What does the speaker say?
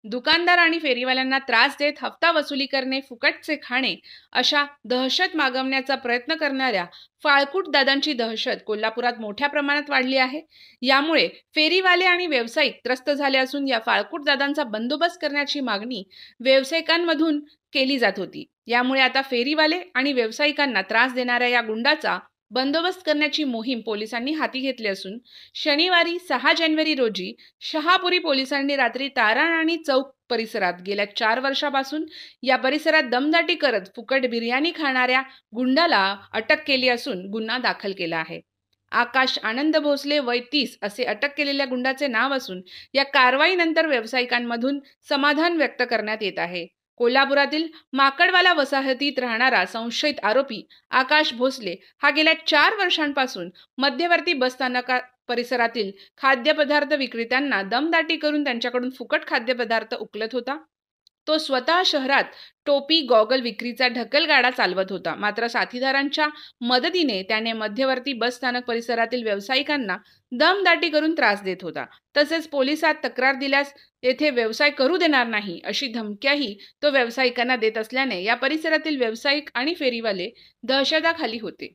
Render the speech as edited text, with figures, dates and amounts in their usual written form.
दुकानदार आणि फेरीवाल्यांना त्रास देत हप्ता वसुली करणे, फुकटचे खाणे अशा दहशत मागवण्याचा प्रयत्न करणाऱ्या फाळकूट दादांची दहशत कोल्हापुरात मोठ्या प्रमाणात वाढली आहे। यामुळे फेरीवाले आणि व्यावसायिक त्रस्त झाले असून या फाळकूट दादांचा बंदोबस्त करण्याची मागणी व्यावसायिकांमधून केली जात होती। यामुळे आता फेरीवाले आणि व्यावसायिकांना त्रास देणाऱ्या या गुंडाचा बंदोबस्त करण्याची मोहीम पोलिसांनी हाती घेतली असून शनिवारी 6 जानेवारी रोजी शहापुरी पोलिसांनी रात्री तारण आणि चौक परिसरात गेल्या 4 वर्षापासून या परिसरात दमदाटी करत फुकट बिर्याणी खाणाऱ्या गुंडाला अटक केली असून गुन्हा दाखल केला आहे। आकाश आनंद भोसले वय 30 असे अटक केलेल्या गुंडाचे नाव असून या कारवाईनंतर व्यावसायिकांमधून समाधान व्यक्त करण्यात येत आहे। कोल्हापुरातील माकडवाला वसाहतीत राहणारा संशयित आरोपी आकाश भोसले हा गेल्या 4 वर्षांपासून मध्यवर्ती बसस्थानका परिसरातील खाद्यपदार्थ विक्रेत्यांना दमदाटी करून त्यांच्याकडून फुकट खाद्यपदार्थ उकलत होता। तो स्वतः शहरात टोपी गॉगल विक्रीचा ढकलगाडा चालवत होता। मात्र साथीदारांच्या मदतीने त्याने मध्यवर्ती बसस्थानक परिसरातील व्यावसायिकांना दमदाटी करून त्रास देत होता। तसेच पोलिसात तक्रार दिल्यास येथे व्यवसाय करू देणार नाही अशी धमक्याही तो व्यावसायिकांना देत असल्याने या परिसरातील व्यावसायिक आणि फेरीवाले दहशताखाली होते।